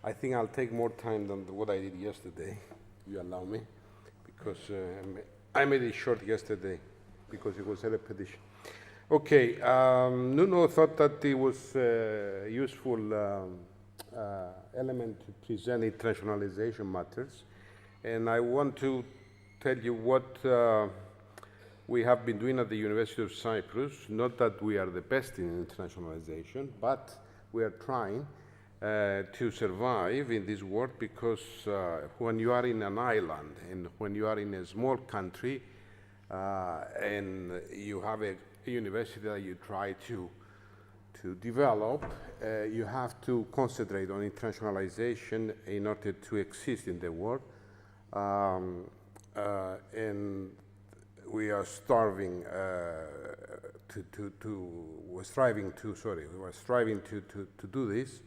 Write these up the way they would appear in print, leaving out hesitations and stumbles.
I think I'll take more time than what I did yesterday, if you allow me, because I made it short yesterday because it was a repetition. Okay, Nuno thought that it was a useful element to present internationalization matters, and I want to tell you what we have been doing at the University of Cyprus. Not that we are the best in internationalization, but we are trying to survive in this world, because when you are in an island and when you are in a small country and you have a university that you try to develop, you have to concentrate on internationalization in order to exist in the world. And we are striving to do this.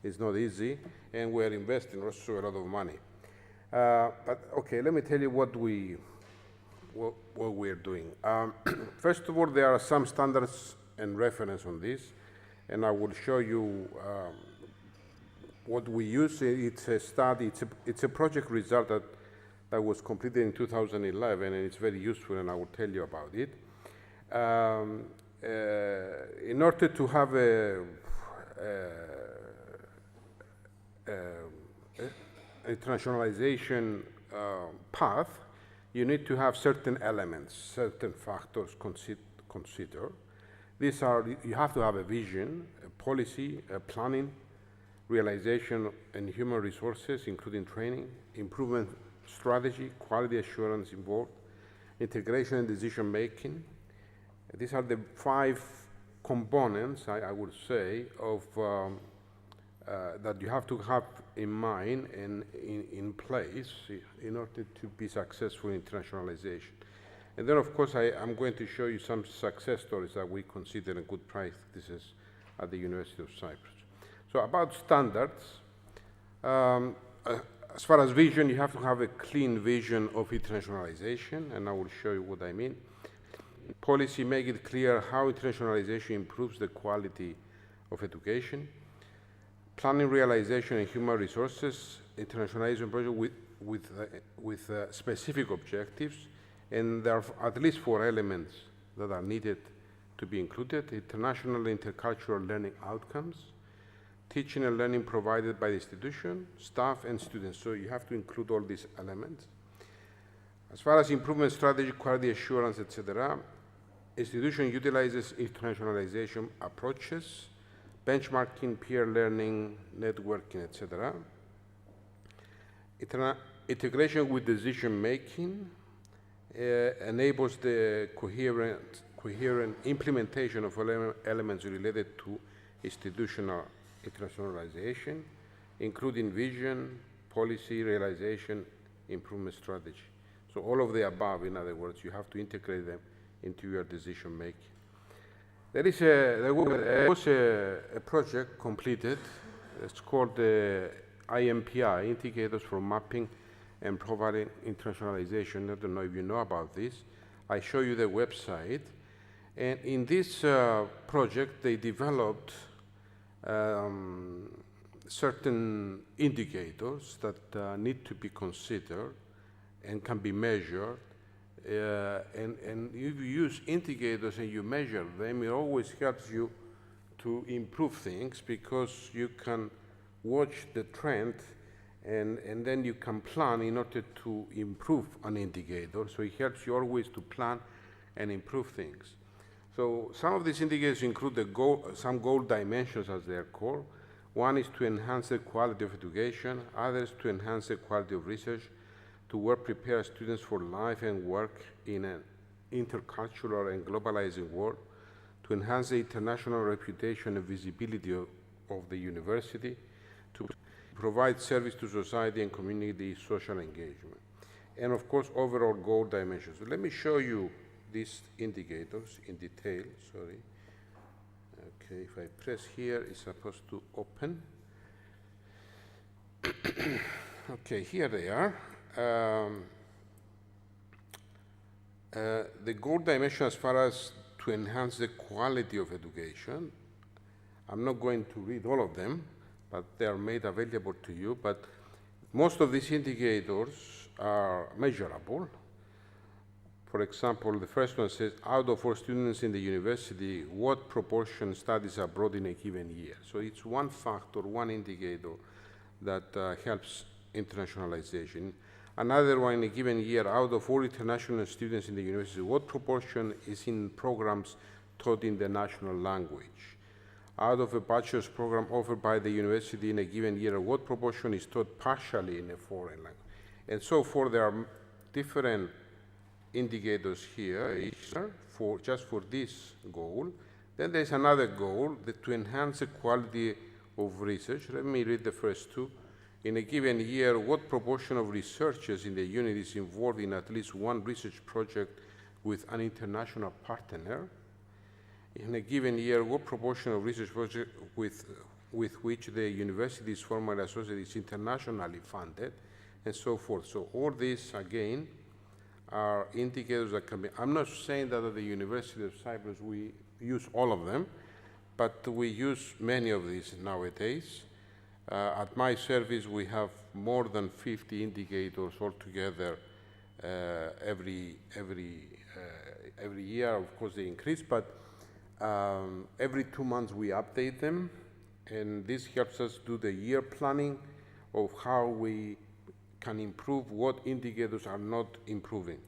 It's not easy, and we're investing also a lot of money. But okay, let me tell you what we're doing. First of all, there are some standards and reference on this, and I will show you what we use. It's a study, it's a project result that was completed in 2011, and it's very useful, and I will tell you about it. In order to have a internationalization path, you need to have certain elements, certain factors consider. These are, you have to have a vision, a policy, a planning, realization, and human resources, including training, improvement strategy, quality assurance involved, integration and decision making. These are the 5 components, I would say, of that you have to have in mind and in place in order to be successful in internationalization. And then, of course, I'm going to show you some success stories that we consider in good practices at the University of Cyprus. So about standards, as far as vision, you have to have a clean vision of internationalization, and I will show you what I mean. Policy, make it clear how internationalization improves the quality of education. Planning, realization, and human resources, internationalization project with specific objectives, and there are at least 4 elements that are needed to be included. International intercultural learning outcomes, teaching and learning provided by the institution, staff, and students. So you have to include all these elements. As far as improvement strategy, quality assurance, etc., institution utilizes internationalization approaches, benchmarking, peer learning, networking, etc. Integration with decision making enables the coherent implementation of elements related to institutional internationalization, including vision, policy, realization, improvement strategy. So all of the above, in other words, you have to integrate them into your decision making. There was a project completed. It's called the IMPI, Indicators for Mapping and Providing Internationalization. I don't know if you know about this. I show you the website. And in this project, they developed certain indicators that need to be considered and can be measured. And if you use indicators and you measure them, it always helps you to improve things, because you can watch the trend and then you can plan in order to improve an indicator. So it helps you always to plan and improve things. So some of these indicators include some goal dimensions, as they are called. One is to enhance the quality of education, others to enhance the quality of research, to work prepare students for life and work in an intercultural and globalizing world, to enhance the international reputation and visibility of the university, to provide service to society and community social engagement, and of course overall goal dimensions. So let me show you these indicators in detail. Sorry. Okay, if I press here, it's supposed to open. Okay, here they are. The goal dimension, as far as to enhance the quality of education, I'm not going to read all of them, but they are made available to you. But most of these indicators are measurable. For example, the first one says, out of all students in the university, what proportion studies abroad in a given year? So it's one factor, one indicator that helps internationalization. Another one, in a given year, out of all international students in the university, what proportion is in programs taught in the national language? Out of a bachelor's program offered by the university in a given year, what proportion is taught partially in a foreign language? And so forth. There are different indicators here just for this goal. Then there's another goal to enhance the quality of research. Let me read the first two. In a given year, what proportion of researchers in the unit is involved in at least one research project with an international partner? In a given year, what proportion of research projects with which the university is formally associated is internationally funded, and so forth. So all these, again, are indicators that can be, I'm not saying that at the University of Cyprus we use all of them, but we use many of these nowadays. At my service, we have more than 50 indicators altogether every year. Of course, they increase, but every 2 months we update them, and this helps us do the year planning of how we can improve, what indicators are not improving.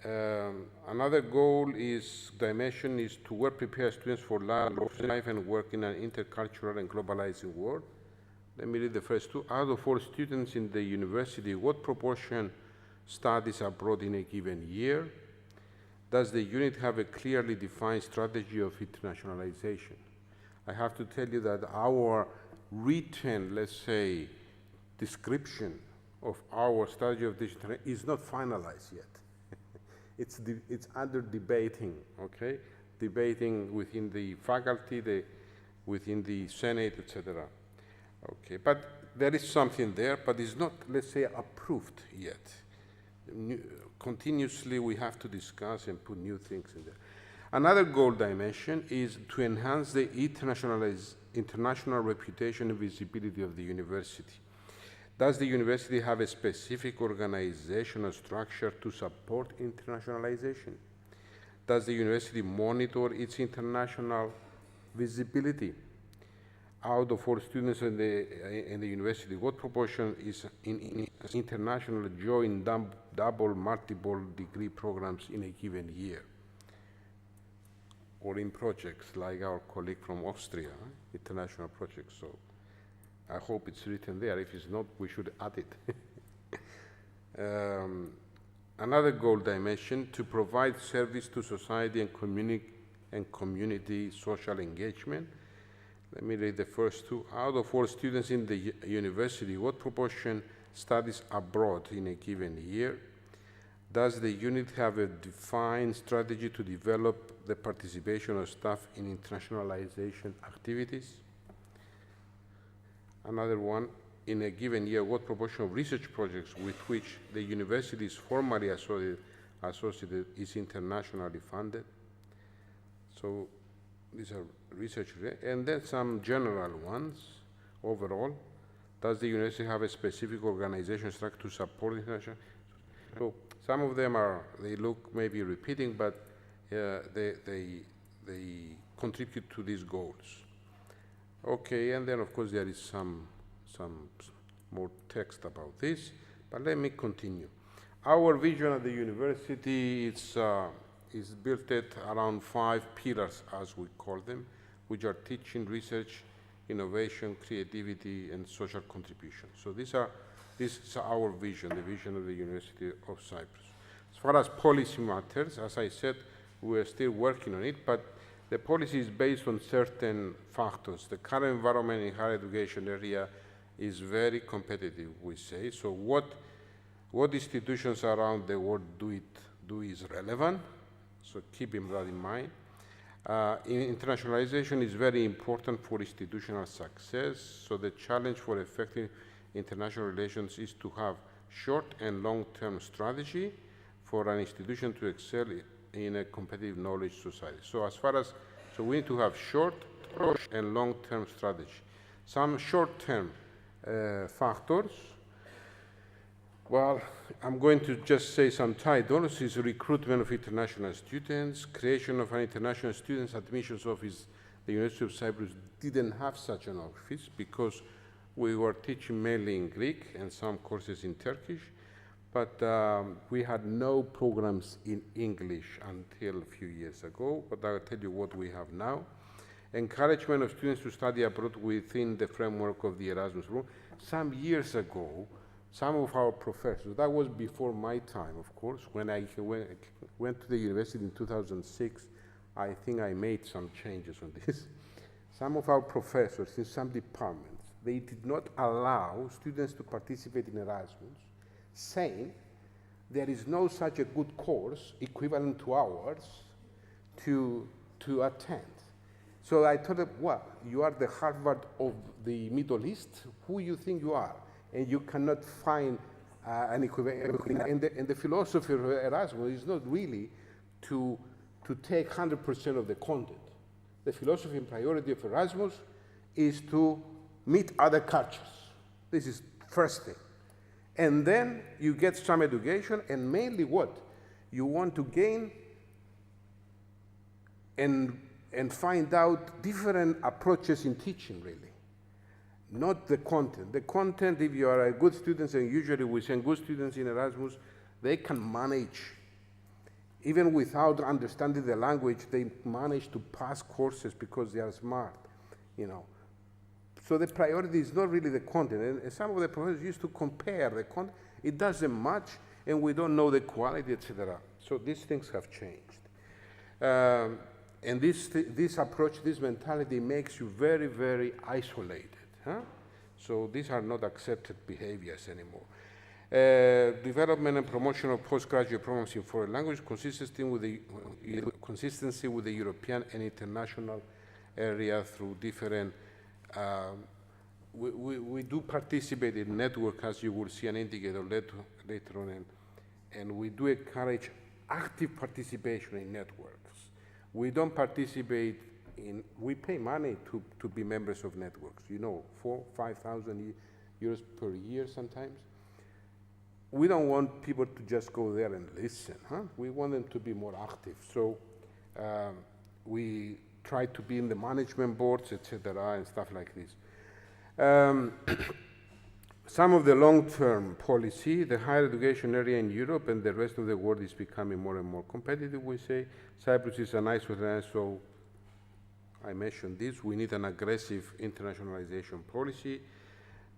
Another goal dimension is to well prepare students for life and work in an intercultural and globalizing world. Let me read the first two. Out of all students in the university, what proportion studies abroad in a given year? Does the unit have a clearly defined strategy of internationalization? I have to tell you that our written, let's say, description of our strategy of digitalization is not finalized yet. It's under debating, okay? Debating within the faculty, within the Senate, etc. Okay, but there is something there, but it's not, let's say, approved yet. Continuously, we have to discuss and put new things in there. Another goal dimension is to enhance the international reputation and visibility of the university. Does the university have a specific organizational structure to support internationalization? Does the university monitor its international visibility? Out of all students in the university, what proportion is in international joint, double, multiple degree programs in a given year? Or in projects like our colleague from Austria, international projects. So I hope it's written there. If it's not, we should add it. Another goal dimension, to provide service to society and community social engagement. Let me read the first two. Out of all students in the university, what proportion studies abroad in a given year? Does the unit have a defined strategy to develop the participation of staff in internationalization activities? Another one, in a given year, what proportion of research projects with which the university is formally associated is internationally funded? So these are research, and then some general ones. Overall, does the university have a specific organization structure to support international? So some of them they look maybe repeating, but they contribute to these goals. Okay, and then of course there is some more text about this, but let me continue. Our vision at the university is built around 5 pillars, as we call them, which are teaching, research, innovation, creativity, and social contribution. So this is our vision, the vision of the University of Cyprus. As far as policy matters, as I said, we are still working on it, but the policy is based on certain factors. The current environment in higher education area is very competitive, we say. So what institutions around the world do is relevant. So keeping that in mind. Internationalization is very important for institutional success. So the challenge for effective international relations is to have short and long-term strategy for an institution to excel in a competitive knowledge society. So we need to have short and long-term strategy. Some short-term factors. Well, I'm going to just say some titles. Is recruitment of international students, creation of an international students admissions office. The University of Cyprus didn't have such an office because we were teaching mainly in Greek and some courses in Turkish, but we had no programs in English until a few years ago, but I'll tell you what we have now. Encouragement of students to study abroad within the framework of the Erasmus program. Some years ago, some of our professors, that was before my time, of course, when I went to the university in 2006, I think I made some changes on this. Some of our professors in some departments, they did not allow students to participate in Erasmus, saying there is no such a good course equivalent to ours to attend. So I told them, well, you are the Harvard of the Middle East. Who you think you are? And you cannot find an equivalent. And the philosophy of Erasmus is not really to take 100% of the content. The philosophy and priority of Erasmus is to meet other cultures. This is first thing. And then you get some education, and mainly what? You want to gain and find out different approaches in teaching, really. Not the content. The content, if you are a good student, and usually we send good students in Erasmus, they can manage. Even without understanding the language, they manage to pass courses because they are smart, you know. So the priority is not really the content. And some of the professors used to compare the content. It doesn't match, and we don't know the quality, etc. So these things have changed. And this approach, this mentality makes you very, very isolated. Huh? So these are not accepted behaviors anymore. Development and promotion of postgraduate programs in foreign language, consistency with the European and international area through different. We do participate in network, as you will see an indicator later on, and we do encourage active participation in networks. We don't participate in, we pay money to be members of networks, you know, 4,000 to 5,000 euros per year sometimes. We don't want people to just go there and listen, huh? We want them to be more active. So we try to be in the management boards, etc., and stuff like this. Some of the long-term policy, the higher education area in Europe and the rest of the world is becoming more and more competitive, we say. Cyprus is an isolated, so I mentioned this. We need an aggressive internationalization policy.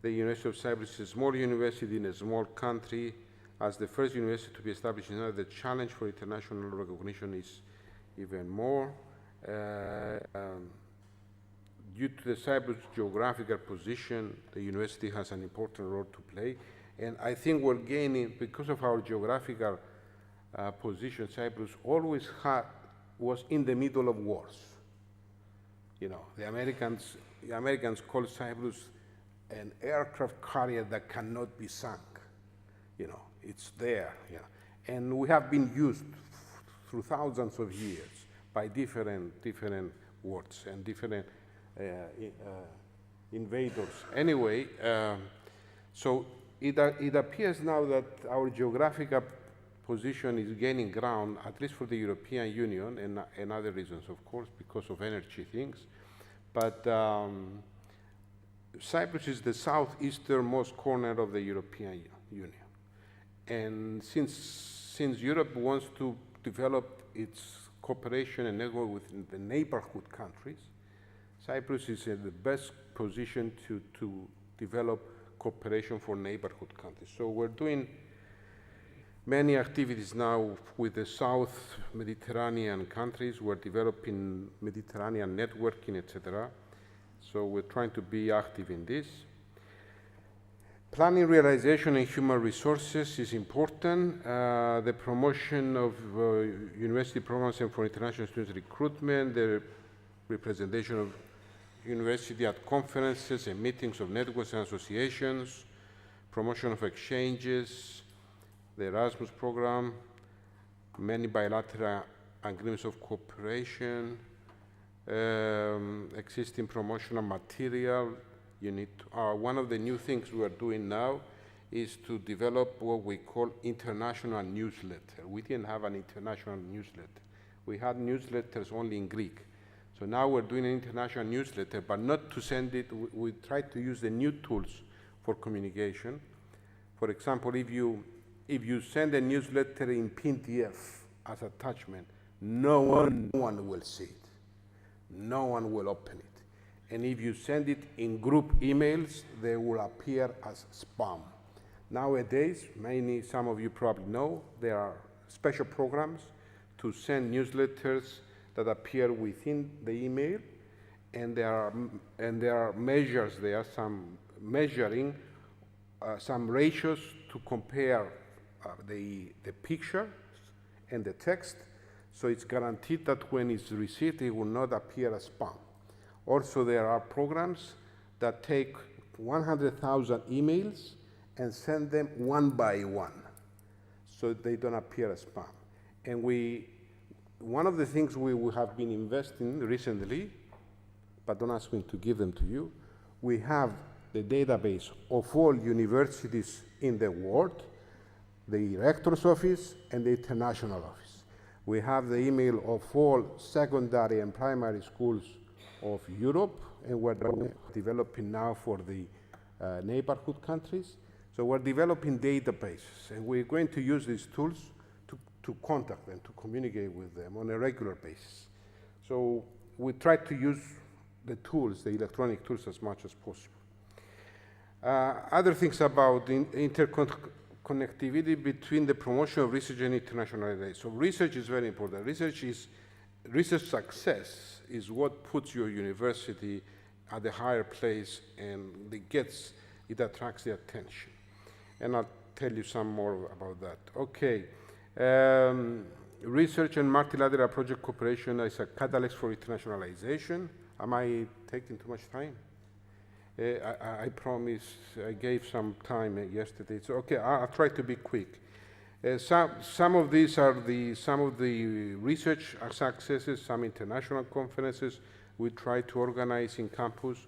The University of Cyprus is a small university in a small country. As the first university to be established in Europe, the challenge for international recognition is even more. Due to the Cyprus geographical position, the university has an important role to play. And I think we're gaining, because of our geographical position, Cyprus always was in the middle of wars. You know, the Americans call Cyprus an aircraft carrier that cannot be sunk. You know, it's there. Yeah. And we have been used through thousands of years by different wars and different invaders. Anyway, so it appears now that our geographical position is gaining ground, at least for the European Union, and other reasons, of course, because of energy things. But Cyprus is the southeasternmost corner of the European Union. And since Europe wants to develop its cooperation and network with the neighborhood countries, Cyprus is in the best position to develop cooperation for neighborhood countries. So we're doing many activities now with the South Mediterranean countries. We're developing Mediterranean networking, etc. So we're trying to be active in this. Planning, realization, and human resources is important. The promotion of university programs and for international students recruitment, the representation of university at conferences and meetings of networks and associations, promotion of exchanges, the Erasmus program, many bilateral agreements of cooperation, existing promotional material, You need to, one of the new things we are doing now is to develop what we call international newsletter. We didn't have an international newsletter. We had newsletters only in Greek. So now we're doing an international newsletter, but not to send it. We try to use the new tools for communication. For example, if you send a newsletter in PDF as attachment, no one will see it. No one will open it. And if you send it in group emails, they will appear as spam. Nowadays, some of you probably know, there are special programs to send newsletters that appear within the email, and there are measures there, some measuring some ratios to compare the picture and the text, so it's guaranteed that when it's received, it will not appear as spam. Also, there are programs that take 100,000 emails and send them one by one, so they don't appear as spam. And one of the things we have been investing recently, but don't ask me to give them to you, we have the database of all universities in the world, the rector's office, and the international office. We have the email of all secondary and primary schools of Europe, and we're developing now for the neighborhood countries. So we're developing databases, and we're going to use these tools to contact them, to communicate with them on a regular basis. So we try to use the tools, the electronic tools, as much as possible. Other things about interconnectivity between the promotion of research and internationalization. So research is very important. Research success is what puts your university at a higher place, and it attracts the attention. And I'll tell you some more about that. Okay. Research and multilateral project cooperation is a catalyst for internationalization. Am I taking too much time? I promise I gave some time yesterday. So okay, I'll try to be quick. Some of these are some of the research successes, some international conferences we try to organize in campus.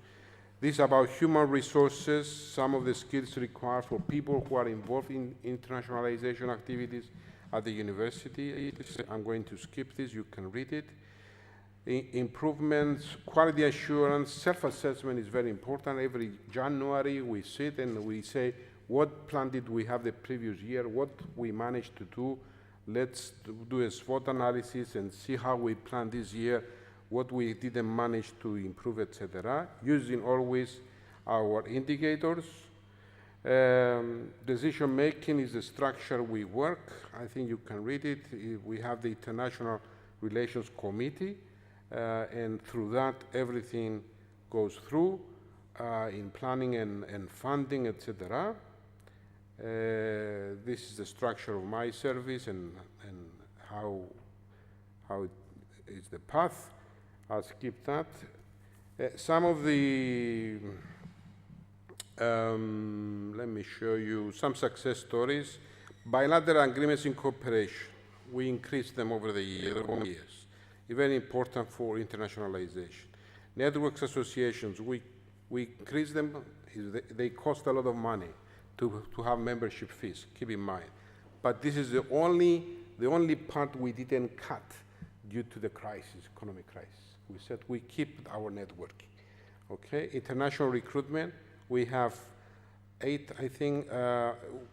This is about human resources, some of the skills required for people who are involved in internationalization activities at the university. I'm going to skip this, you can read it. Improvements, quality assurance, self-assessment is very important. Every January we sit and we say, what plan did we have the previous year, what we managed to do, let's do a SWOT analysis and see how we plan this year, what we didn't manage to improve, etc., using always our indicators. Decision making is the structure we work. I think you can read it. We have the International Relations Committee, and through that everything goes through in planning and funding, etc. This is the structure of my service and how it is the path. I'll skip that. Some of the let me show you some success stories. Bilateral agreements in cooperation. We increased them over the years. Very important for internationalization. Networks associations, we increase them. They cost a lot of money to have membership fees, keep in mind. But this is the only part we didn't cut due to the crisis, economic crisis. We said we keep our networking. Okay, international recruitment, we have 8, I think,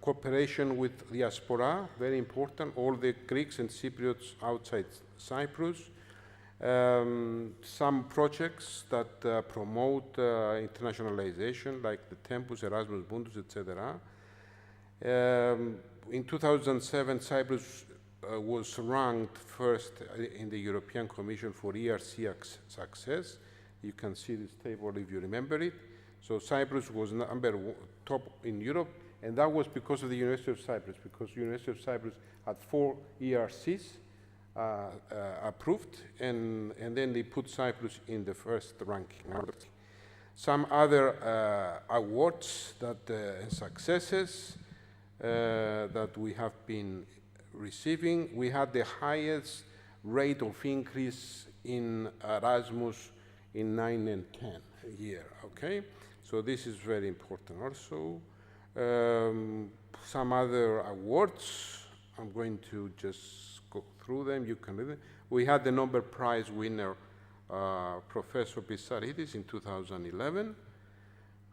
cooperation with diaspora, very important, all the Greeks and Cypriots outside Cyprus. Some projects that promote internationalization, like the Tempus, Erasmus Mundus, etc. In 2007, Cyprus was ranked first in the European Commission for ERC success. You can see this table if you remember it. So Cyprus was top in Europe, and that was because of the University of Cyprus, because University of Cyprus had 4 ERCs approved, and then they put Cyprus in the first ranking. Some other awards and successes that we have been receiving. We had the highest rate of increase in Erasmus in 9 and 10 a year, okay? So this is very important also. Some other awards, I'm going to just go through them, you can read them. We had the Nobel Prize winner, Professor Pissarides in 2011,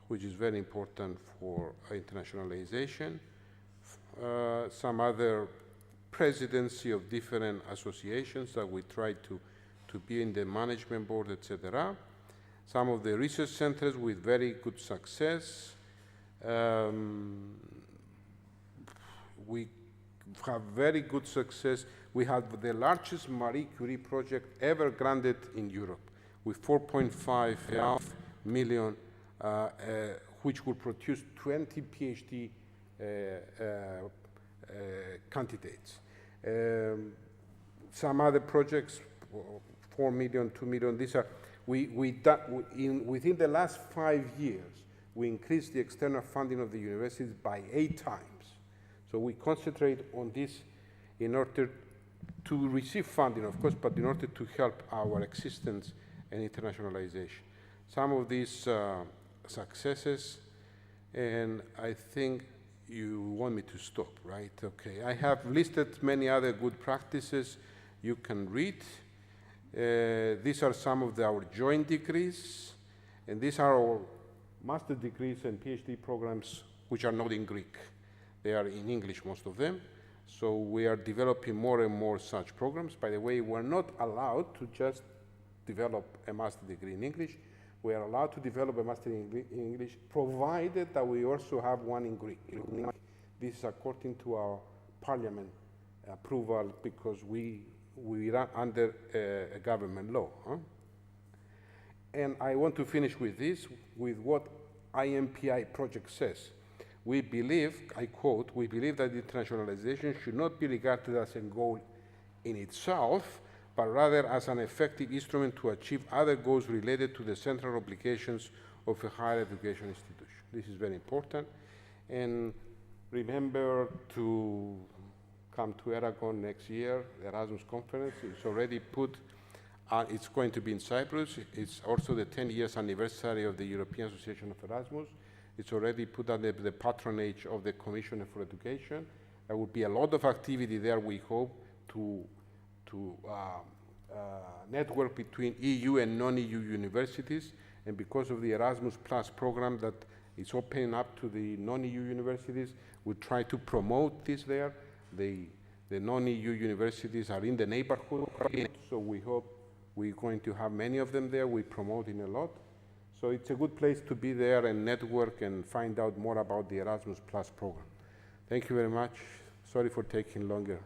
which is very important for internationalization. Some other presidency of different associations that we try to be in the management board, etc. Some of the research centers with very good success. We have very good success. We have the largest Marie Curie project ever granted in Europe, with 4.5 million, which will produce 20 PhD candidates. Some other projects, 4 million, 2 million, these are, within the last 5 years, we increased the external funding of the universities by 8 times. So we concentrate on this in order to receive funding, of course, but in order to help our existence and internationalization. Some of these successes, and I think you want me to stop, right? Okay, I have listed many other good practices you can read. These are some of our joint degrees, and these are our master degrees and PhD programs which are not in Greek. They are in English, most of them. So we are developing more and more such programs. By the way, we're not allowed to just develop a master degree in English. We are allowed to develop a master in English, provided that we also have one in Greek. This is according to our parliament approval, because we run under a government law. Huh? And I want to finish with this, with what IMPI project says. We believe, I quote, we believe that internationalization should not be regarded as a goal in itself, but rather as an effective instrument to achieve other goals related to the central obligations of a higher education institution. This is very important. And remember to come to Aragon next year, the Erasmus conference. It's already put, it's going to be in Cyprus. It's also the 10 years anniversary of the European Association of Erasmus. It's already put under the patronage of the Commissioner for Education. There will be a lot of activity there, we hope, to network between EU and non-EU universities. And because of the Erasmus Plus program that is opening up to the non-EU universities, we try to promote this there. The non-EU universities are in the neighborhood, so we hope we're going to have many of them there. We're promoting a lot. So it's a good place to be there and network and find out more about the Erasmus Plus program. Thank you very much. Sorry for taking longer.